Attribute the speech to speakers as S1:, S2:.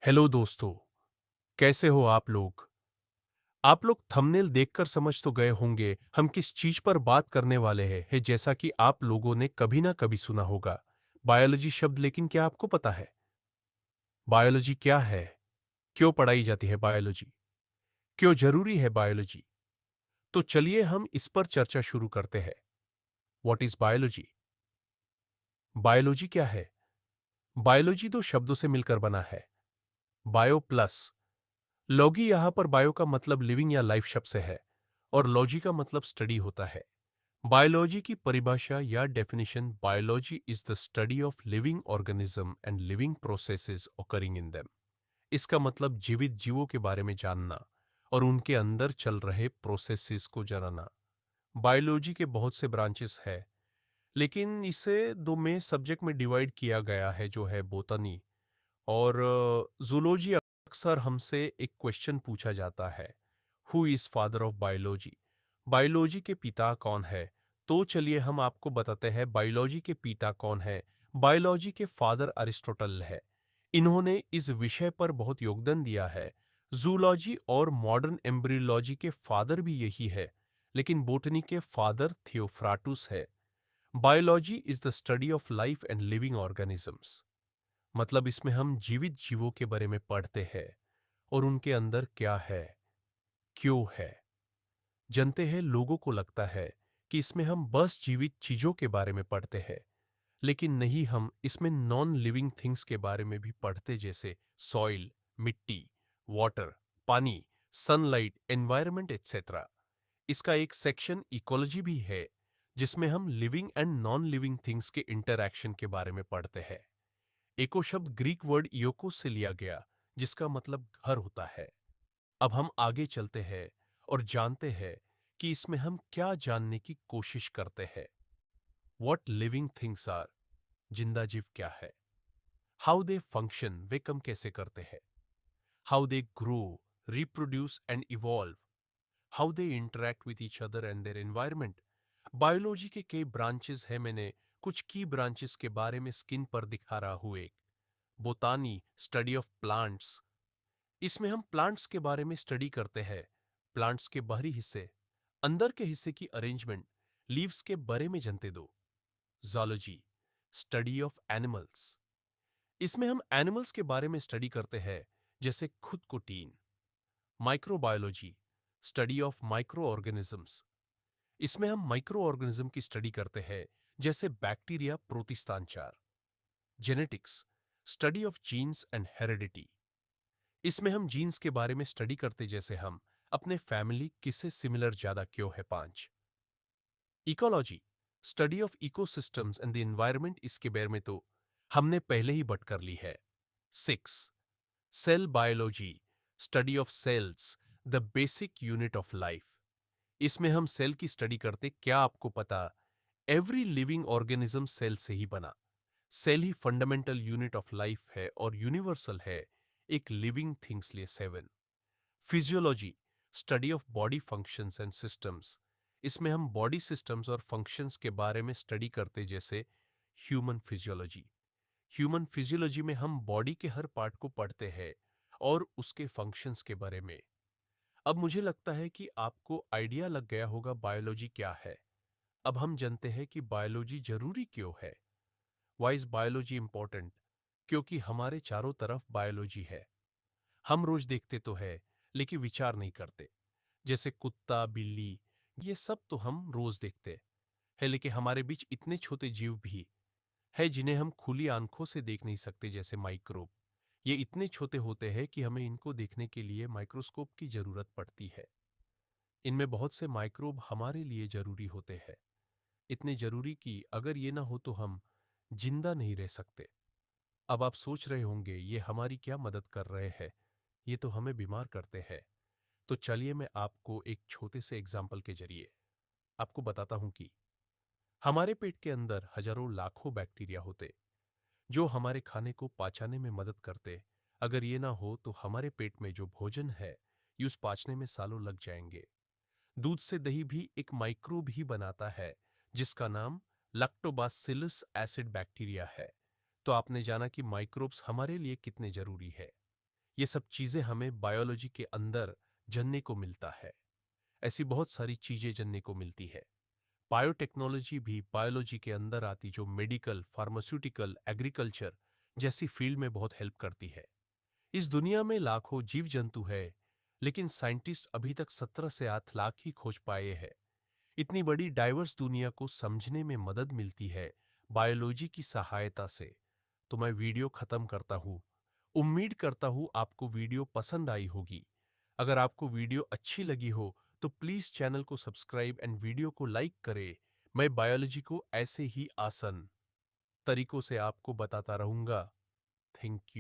S1: Hello दोस्तों, कैसे हो आप लोग? आप लोग थंबनेल देखकर समझ तो गए होंगे हम किस चीज पर बात करने वाले हैं जैसा कि आप लोगों ने कभी ना कभी सुना होगा बायोलॉजी शब्द। लेकिन क्या आपको पता है बायोलॉजी क्या है? क्यों पढ़ाई जाती है बायोलॉजी? क्यों जरूरी है बायोलॉजी? तो चलिए हम इस पर चर्चा शुरू करते हैं। What is biology? बायोलॉजी क्या है? बायोलॉजी दो शब्दों से मिलकर बना है, बायो प्लस लॉगी। यहां पर बायो का मतलब लिविंग या लाइफ शब्द से है और लॉजी का मतलब स्टडी होता है। बायोलॉजी की परिभाषा या definition: biology is the study of living organism and living processes occurring in them. इसका मतलब जीवित जीवों के बारे में जानना और उनके अंदर चल रहे प्रोसेसेस को जानना। बायोलॉजी के बहुत से ब्रांचेस है, लेकिन इसे दो मेन सब्जेक्ट में डिवाइड किया गया है, जो है बोटनी और जूलॉजी। अक्सर हमसे एक क्वेश्चन पूछा जाता है, who is father of biology? Biology के पिता कौन है? तो चलिए हम आपको बताते हैं बायोलॉजी के पिता कौन है। बायोलॉजी के फादर अरिस्टोटल है। इन्होंने इस विषय पर बहुत योगदान दिया है। जूलॉजी और मॉडर्न एम्ब्रियोलॉजी के फादर भी यही है, लेकिन बोटनी के फादर थियोफ्राटुस है। Biology is the study of life and living organisms. मतलब इसमें हम जीवित जीवों के बारे में पढ़ते हैं और उनके अंदर क्या है, क्यों है। जानते हैं, लोगों को लगता है कि इसमें हम बस जीवित चीजों के बारे में पढ़ते हैं, लेकिन नहीं, हम इसमें नॉन लिविंग थिंग्स के बारे में भी पढ़ते, जैसे सॉइल, मिट्टी, वाटर, पानी, सनलाइट, एनवायरनमेंट एक्सेट्रा। इसका एक सेक्शन इकोलॉजी भी है, जिसमें हम living and non living things के इंटरैक्शन के बारे में पढ़ते हैं। एको शब्द ग्रीक वर्ड इयोकोस से लिया गया, जिसका मतलब घर होता है। अब हम आगे चलते हैं और जानते हैं कि इसमें हम क्या जानने की कोशिश करते हैं। व्हाट लिविंग थिंग्स आर, जिंदा जीव क्या है। हाउ दे फंक्शन, वे काम कैसे करते हैं। How they grow, reproduce and evolve. How they interact with each other and their environment. Biology के कई ब्रांचेस हैं। मैंने कुछ की ब्रांचेस के बारे में स्क्रीन पर दिखा रहा हूं। एक बोटानी, स्टडी ऑफ प्लांट्स। इसमें हम प्लांट्स के बारे में स्टडी करते हैं, प्लांट्स के बाहरी हिस्से, अंदर के हिस्से की अरेंजमेंट, लीव्स के बारे में जानते दो। Zoology, study of animals. इसमें हम एनिमल्स के बारे में स्टडी करते हैं, जैसे खुद को टीन। Microbiology, study of micro organisms. इसमें हम माइक्रो ऑर्गेनिज्म की स्टडी करते हैं, जैसे बैक्टीरिया, प्रोटिस्तांचार। Genetics, study of genes and heredity. इसमें हम जीन्स के बारे में स्टडी करते, जैसे हम अपने फैमिली किससे सिमिलर ज्यादा क्यों है। 5, ecology, study of ecosystems and the environment. इसके बारे में तो हमने पहले ही बट कर ली है। 6, cell biology, study of cells, the basic unit of life. इसमें हम सेल की स्टडी करते। क्या आपको पता, एवरी लिविंग ऑर्गेनिज्म सेल से ही बना। सेल ही फंडामेंटल यूनिट ऑफ लाइफ है और यूनिवर्सल है एक लिविंग थिंग्स लिए। 7, physiology, study of body functions and systems. इसमें हम बॉडी सिस्टम्स और फंक्शंस के बारे में स्टडी करते, जैसे ह्यूमन फिजियोलॉजी। ह्यूमन फिजियोलॉजी में हम बॉडी के हर पार्ट को पढ़ते हैं और उसके फंक्शंस के बारे में। अब मुझे लगता है कि आपको आइडिया लग गया होगा बायोलॉजी क्या है। अब हम जानते हैं कि बायोलॉजी जरूरी क्यों है। Why is biology important? क्योंकि हमारे चारों तरफ बायोलॉजी है। हम रोज देखते तो है, लेकिन विचार नहीं करते। जैसे कुत्ता, बिल्ली, ये सब तो हम रोज देखते हैं, लेकिन हमारे बीच इतने छोटे जीव भी है जिन्हें हम खुली आंखों से देख नहीं सकते, जैसे माइक्रोब। ये इतने छोटे होते हैं कि हमें इनको देखने के लिए माइक्रोस्कोप की जरूरत पड़ती है। इनमें बहुत से माइक्रोब हमारे लिए जरूरी होते हैं, इतने जरूरी कि अगर ये ना हो तो हम जिंदा नहीं रह सकते। अब आप सोच रहे होंगे, ये हमारी क्या मदद कर रहे हैं, ये तो हमें बीमार करते हैं। तो चलिए मैं आपको एक छोटे से एग्जाम्पल के जरिए आपको बताता हूं कि हमारे पेट के अंदर हजारों लाखों बैक्टीरिया होते, जो हमारे खाने को पाचने में मदद करते। अगर ये ना हो तो हमारे पेट में जो भोजन है, उस पाचने में सालों लग जाएंगे। दूध से दही भी एक माइक्रोब ही बनाता है, जिसका नाम लैक्टोबासिलस एसिड बैक्टीरिया है। तो आपने जाना कि माइक्रोब्स हमारे लिए कितने जरूरी है। ये सब चीजें हमें बायोलॉजी के अंदर जानने को मिलता है। ऐसी बहुत सारी चीजें जानने को मिलती है। बायोटेक्नोलॉजी भी बायोलॉजी के अंदर आती, जो मेडिकल, फार्मास्यूटिकल, एग्रीकल्चर जैसी फील्ड में बहुत हेल्प करती है। इस दुनिया में लाखों जीव जंतु है, लेकिन साइंटिस्ट अभी तक 17 से 8 लाख ही खोज पाए हैं। इतनी बड़ी डाइवर्स दुनिया को समझने में मदद मिलती है बायोलॉजी की सहायता से। तो मैं वीडियो खत्म करता हूँ। उम्मीद करता हूँ आपको वीडियो पसंद आई होगी। अगर आपको वीडियो अच्छी लगी हो तो प्लीज चैनल को सब्सक्राइब एंड वीडियो को लाइक करें। मैं बायोलॉजी को ऐसे ही आसान तरीकों से आपको बताता रहूंगा। Thank you.